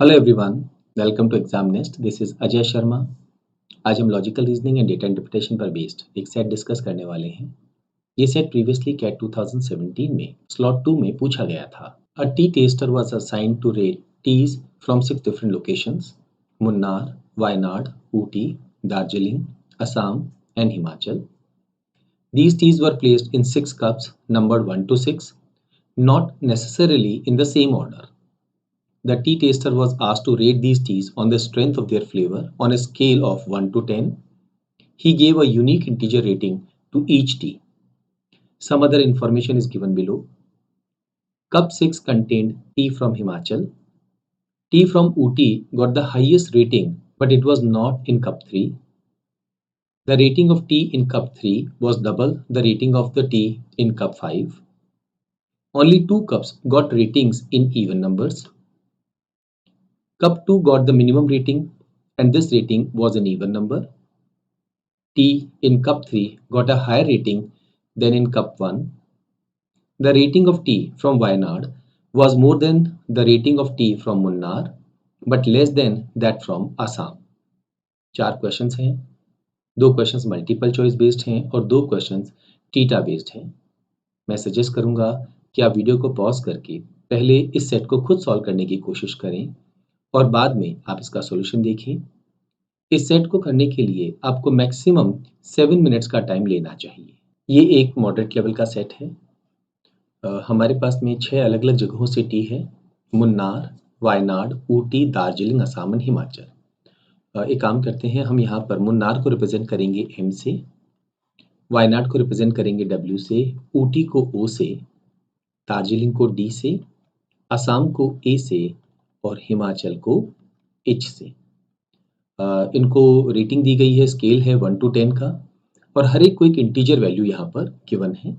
Hello everyone, welcome to Exam Nest. This is Ajay Sharma. आज हम logical reasoning and data interpretation पर based एक set discuss करने वाले हैं। ये सेट प्रीवियसली कैट 2017 में स्लॉट 2 में पूछा गया था। A tea taster was assigned to rate teas from 6 different locations: Munnar, Wayanad, Ooty, Darjeeling, Assam and Himachal. These teas were placed in 6 cups numbered 1 to 6, not necessarily in the same order. The tea taster was asked to rate these teas on the strength of their flavor on a scale of 1 to 10. He gave a unique integer rating to each tea. Some other information is given below. Cup 6 contained tea from Himachal. Tea from Ooty got the highest rating, but it was not in cup 3. The rating of tea in cup 3 was double the rating of the tea in cup 5. Only 2 cups got ratings in even numbers. Cup 2 got the minimum rating, and this rating was an even number. Tea in cup 3 got a higher rating than in cup 1. The rating of tea from Wayanad was more than the rating of tea from Munnar, but less than that from Assam. 4 questions हैं, 2 questions multiple choice based हैं और 2 questions theta based हैं। मैं suggest करूंगा कि आप video को pause करके पहले इस सेट को खुद सॉल्व करने की कोशिश करें और बाद में आप इसका सॉल्यूशन देखें। इस सेट को करने के लिए आपको मैक्सिमम 7 मिनट्स का टाइम लेना चाहिए। ये एक मॉडरेट लेवल का सेट है। हमारे पास में 6 अलग अलग जगहों से टी है: मुन्नार, वायनाड, ऊटी, दार्जिलिंग, असम, हिमाचल। एक काम करते हैं, हम यहाँ पर मुन्नार को रिप्रेजेंट करेंगे एम से, वायनाड को रिप्रेजेंट करेंगे डब्ल्यू से, ऊटी को ओ से, दार्जिलिंग को डी से, असम को ए से और हिमाचल को एच से। इनको रेटिंग दी गई है, स्केल है 1 to 10 का और हर एक को एक इंटीजर वैल्यू यहाँ पर गिवन है।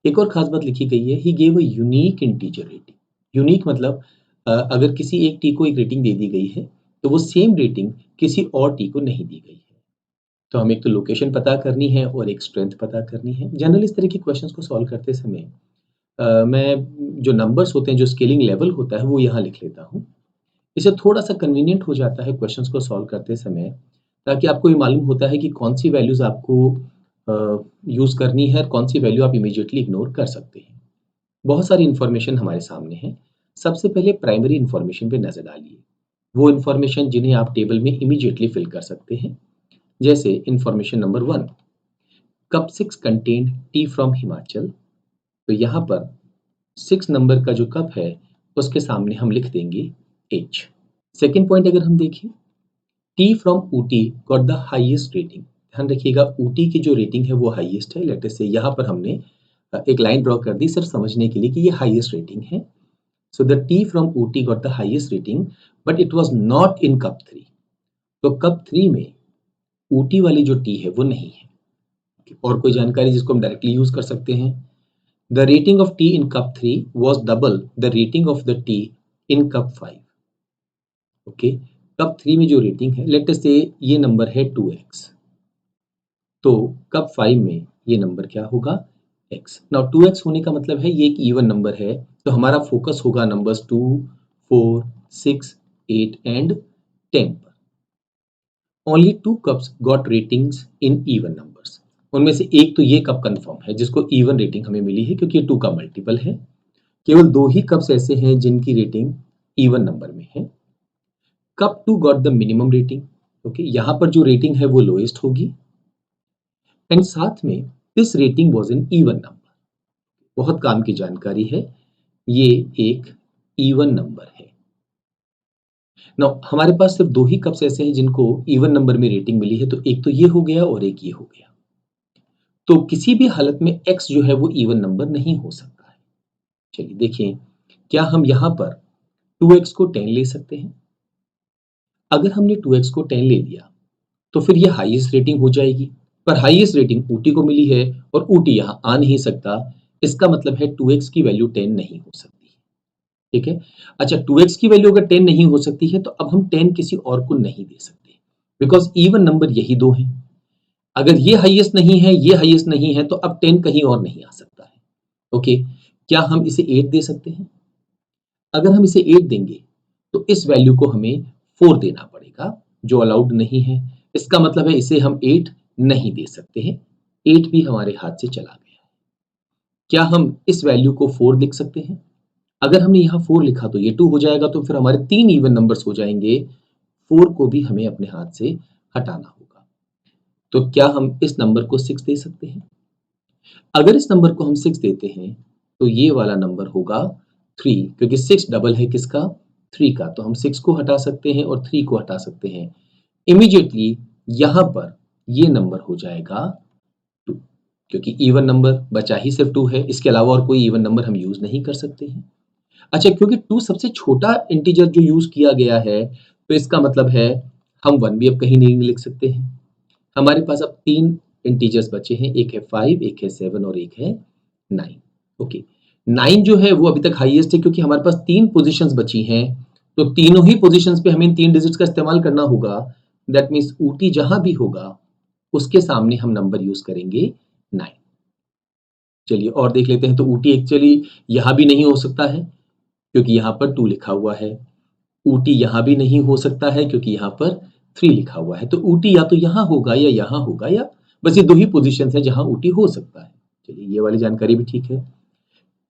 एक और खास बात लिखी गई है, he gave a unique integer rating. Unique मतलब अगर किसी एक टी को एक रेटिंग दे दी गई है तो वो सेम रेटिंग किसी और टी को नहीं दी गई है। तो हमें एक तो लोकेशन पता करनी है और एक स्ट्रेंथ पता करनी है। जनरल इस तरह के क्वेश्चंस को सॉल्व करते समय मैं जो नंबर्स होते हैं, जो स्केलिंग लेवल होता है, वो यहाँ लिख लेता हूँ। इससे थोड़ा सा कन्वीनियंट हो जाता है क्वेश्चंस को सॉल्व करते समय, ताकि आपको ये मालूम होता है कि कौन सी वैल्यूज आपको यूज़ करनी है, कौन सी वैल्यू आप इमीडिएटली इग्नोर कर सकते हैं। बहुत सारी इन्फॉर्मेशन हमारे सामने है। सबसे पहले प्राइमरी इन्फॉर्मेशन पे नज़र डालिए, वो इन्फॉर्मेशन जिन्हें आप टेबल में इमीडिएटली फिल कर सकते हैं। जैसे information number 1, cup 6 contained T from Himachal. तो यहाँ पर 6 नंबर का जो कप है उसके सामने हम लिख देंगे H। सेकेंड पॉइंट अगर हम देखें, T from Ooty got the highest rating. ध्यान रखिएगा, ऊटी की जो रेटिंग है वो हाईएस्ट है। लेट अस से यहाँ पर हमने एक लाइन ड्रॉ कर दी सिर्फ समझने के लिए कि ये हाईएस्ट रेटिंग है। So the tea from Ooty got the highest rating, but it was not in cup 3। तो कप 3 में ऊटी वाली जो टी है वो नहीं है। और कोई जानकारी जिसको हम डायरेक्टली यूज कर सकते हैं, the rating of T in cup 3 was double the rating of the T in cup 5। Okay, cup 3 में जो रेटिंग है, लेट अस से ये नंबर है 2x, तो कप 5 में ये नंबर क्या होगा, x। नाउ 2x होने का मतलब है ये एक इवन नंबर है, तो हमारा फोकस होगा नंबर्स 2, 4, 6, 8 एंड 10 पर। Only 2 cups got ratings in even numbers. उनमें से एक तो ये कप कंफर्म है जिसको इवन रेटिंग हमें मिली है, क्योंकि ये 2 का मल्टीपल है। केवल 2 ही कप्स ऐसे हैं जिनकी रेटिंग इवन नंबर में है। Cup 2 got the minimum rating. Okay, यहाँ पर जो रेटिंग है वो लोएस्ट होगी, एंड साथ में this rating was an even number. बहुत काम की जानकारी है, ये एक इवन नंबर है। नाउ हमारे पास सिर्फ 2 ही कप्स ऐसे हैं जिनको इवन नंबर में रेटिंग मिली है, तो एक तो ये हो गया और एक ये हो गया। तो किसी भी हालत में x जो है वो इवन नंबर नहीं हो सकता है। चलिए देखिए, क्या हम यहाँ पर 2x को 10 ले सकते हैं? अगर हमने 2x को 10 ले लिया तो फिर ये हाईएस्ट रेटिंग हो जाएगी, पर हाईएस्ट रेटिंग ऊटी को मिली है और ऊटी यहाँ आ नहीं सकता। इसका मतलब है 2x की वैल्यू 10 नहीं हो सकती। ठीक है, अच्छा 2x की वैल्यू अगर 10 नहीं हो सकती है तो अब हम 10 किसी और को नहीं दे सकते, बिकॉज इवन नंबर यही 2 हैं। अगर ये हाईएस्ट नहीं है, ये हाईएस्ट नहीं है, तो अब 10 कहीं और नहीं आ सकता है। ओके, क्या हम इसे 8 दे सकते हैं? अगर हम इसे 8 देंगे तो इस वैल्यू को हमें 4 देना पड़ेगा, जो अलाउड नहीं है। इसका मतलब है इसे हम 8 नहीं दे सकते हैं, 8 भी हमारे हाथ से चला गया। क्या हम इस वैल्यू को 4 लिख सकते हैं? अगर हमने यहाँ 4 लिखा तो ये 2 हो जाएगा, तो फिर हमारे 3 इवन नंबर्स हो जाएंगे, 4 को भी हमें अपने हाथ से हटाना होगा। तो क्या हम इस नंबर को 6 दे सकते हैं? अगर इस नंबर को हम 6 देते हैं तो ये वाला नंबर होगा 3, क्योंकि 6 डबल है किसका? 3 का। तो हम 6 को हटा सकते हैं और 3 को हटा सकते हैं। इमीडिएटली यहाँ पर ये नंबर हो जाएगा 2, क्योंकि इवन नंबर बचा ही सिर्फ 2 है, इसके अलावा और कोई इवन नंबर हम यूज नहीं कर सकते हैं। अच्छा, क्योंकि 2 सबसे छोटा इंटीजर जो यूज किया गया है, तो इसका मतलब है हम 1 भी अब कहीं नहीं लिख सकते हैं। हमारे पास अब 3 इंटीजर्स बचे हैं, एक है 5, एक है 7 और एक है 9। ओके, 9 जो है वो अभी तक हाईएस्ट है, क्योंकि हमारे पास 3 पोजीशंस बची हैं, तो तीनों ही पोजीशंस पे हमें इन 3 डिजिट्स का इस्तेमाल करना होगा। दैट मीन्स ऊटी जहां भी होगा उसके सामने हम नंबर यूज करेंगे 9। चलिए और देख लेते हैं। तो ऊटी एक्चुअली यहां भी नहीं हो सकता है, क्योंकि यहाँ पर 2 लिखा हुआ है। ऊटी यहाँ भी नहीं हो सकता है, क्योंकि यहाँ पर 3 लिखा हुआ है। तो ऊटी या तो यहाँ होगा या यहाँ होगा, या बस ये 2 ही पोजीशंस है जहाँ ऊटी हो सकता है। चलिए ये वाली जानकारी भी ठीक है।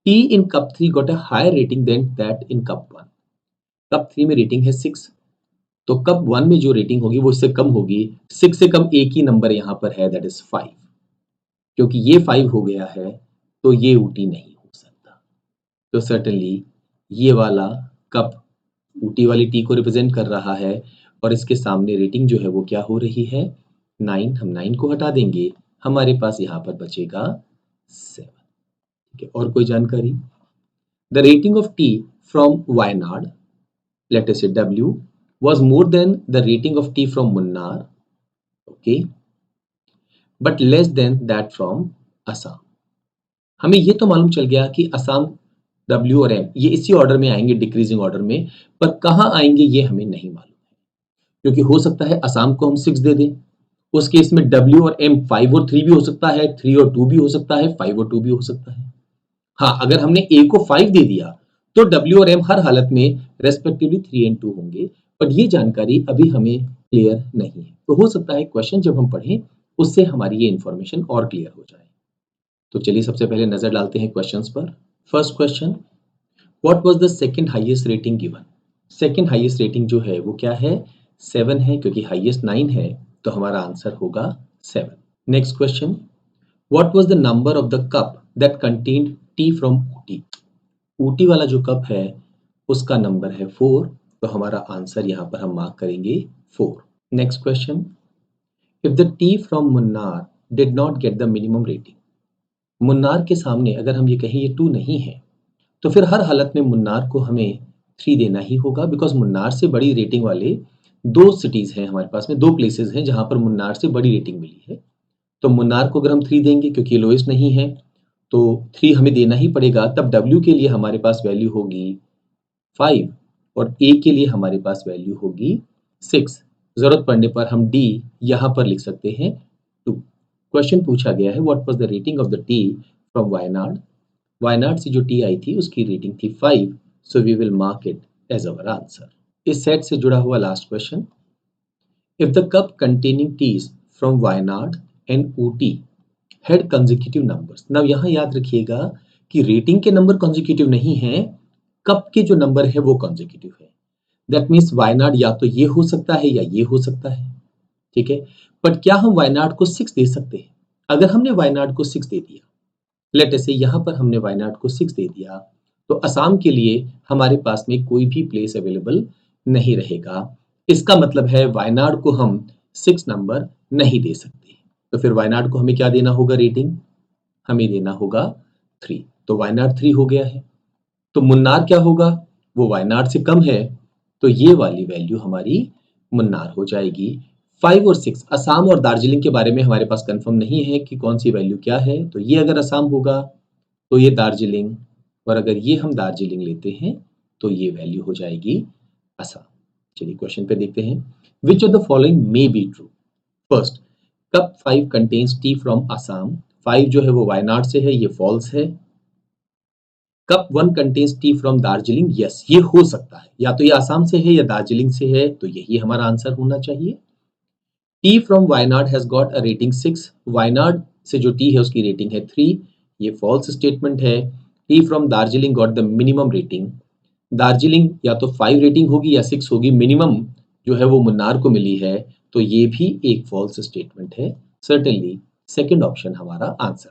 Tea in cup 3 got a higher rating than that in cup 1। Cup 3 में रेटिंग है 6, तो कप 1 में जो रेटिंग होगी वो इससे कम होगी। 6 से कम एक ही नंबर यहाँ पर है, दैट इज 5। क्योंकि ये 5 हो गया है तो ये ऊटी नहीं हो सकता। तो सर्टेनली ये वाला कप ऊटी वाली टी को रिप्रेजेंट कर रहा है, और इसके सामने रेटिंग जो है वो क्या हो रही है? 9। हम 9 को हटा देंगे, हमारे पास यहाँ पर बचेगा 7। ठीक है, और कोई जानकारी? The rating of T from Wayanad, let us से W, was more than the rating of tea from Munnar, okay, but less than that from Assam. हमें ये तो मालूम चल गया कि असम, W और M ये इसी ऑर्डर में आएंगे, डिक्रीजिंग ऑर्डर में, पर कहाँ आएंगे ये हमें नहीं मालूम है। क्योंकि हो सकता है असम को हम 6 दे दें, उस केस में W और M 5 और 3 भी हो सकता है, 3 और 2 भी हो सकता है, 5 और 2 भी हो सकता है। हाँ, अगर हमने A को 5 दे दिया तो W और M हर हालत में रेस्पेक्टिवली 3 एंड 2 होंगे, बट ये जानकारी अभी हमें क्लियर नहीं है। तो हो सकता है क्वेश्चन जब हम पढ़ें उससे हमारी ये इंफॉर्मेशन और क्लियर हो जाए। तो चलिए सबसे पहले नजर डालते हैं क्वेश्चंस पर। First question, what was the second highest rating given? Second highest rating जो है वो क्या है? 7 है, क्योंकि हाईएस्ट 9 है, तो हमारा आंसर होगा 7। Next question, what was the number of the cup that contained T from Ooty? Ooty वाला जो कप है उसका नंबर है 4, तो हमारा आंसर यहाँ पर हम मार्क करेंगे 4। Next question, if the tea from Munnar did not get the minimum rating, Munnar के सामने अगर हम ये कहें ये 2 नहीं है, तो फिर हर हालत में मुन्नार को हमें 3 देना ही होगा, बिकॉज मुन्नार से बड़ी रेटिंग वाले 2 सिटीज हैं हमारे पास में, 2 प्लेसेस हैं जहां पर मुन्नार से बड़ी रेटिंग मिली है। तो मुन्नार को अगर हम 3 देंगे, क्योंकि लोएस्ट नहीं है, तो 3 हमें देना ही पड़ेगा। तब W के लिए हमारे पास वैल्यू होगी 5 और A के लिए हमारे पास वैल्यू होगी 6। जरूरत पड़ने पर हम D यहाँ पर लिख सकते हैं 2। क्वेश्चन पूछा गया है what was the rating of the tea from Wayanad. Wayanad से जो टी आई थी उसकी रेटिंग थी 5, so we will mark it as our answer. इस सेट से जुड़ा हुआ last question, if the cup containing teas from Wayanad and Ooty had consecutive numbers. Now यहाँ याद रखिएगा कि रेटिंग के नंबर कंसेक्यूटिव नहीं है, कप के जो नंबर है वो कंसेक्यूटिव है। दैट मीन्स वायनाड या तो ये हो सकता है या ये हो सकता है। ठीक है, बट क्या हम वायनाड को 6 दे सकते हैं? अगर हमने वायनाड को 6 दे दिया, लेट अस से यहाँ पर हमने वायनाड को 6 दे दिया, तो असम के लिए हमारे पास में कोई भी प्लेस अवेलेबल नहीं रहेगा। इसका मतलब है वायनाड को हम 6 नंबर नहीं दे सकते। तो फिर वायनाड को हमें क्या देना होगा रेटिंग? हमें देना होगा 3। तो वायनाड 3 हो गया है। तो मुन्नार क्या होगा? वो वायनाड से कम है, तो ये वाली वैल्यू हमारी मुन्नार हो जाएगी। 5 और 6 असम और दार्जिलिंग के बारे में हमारे पास कंफर्म नहीं है कि कौन सी वैल्यू क्या है, तो ये अगर असम होगा तो ये दार्जिलिंग, और अगर ये हम दार्जिलिंग लेते हैं तो ये वैल्यू हो जाएगी असम। चलिए क्वेश्चन पे देखते हैं, which of the following may be true? First, cup 5 contains T from Assam. 5 जो है वो वायनाड से है, ये फॉल्स है। Cup 1 contains T from Darjeeling, yes ये हो सकता है, या तो ये आसाम से है या दार्जिलिंग से है, तो यही हमारा आंसर होना चाहिए। T from Wayanad has got a rating 6, Wayanad से जो टी है उसकी रेटिंग है 3, ये फॉल्स स्टेटमेंट है। T from Darjeeling got the minimum rating, Darjeeling या तो 5 रेटिंग होगी या 6 होगी, मिनिमम जो है वो मुन्नार को मिली है, तो ये भी एक फॉल्स स्टेटमेंट है। सर्टेनली सेकंड ऑप्शन हमारा आंसर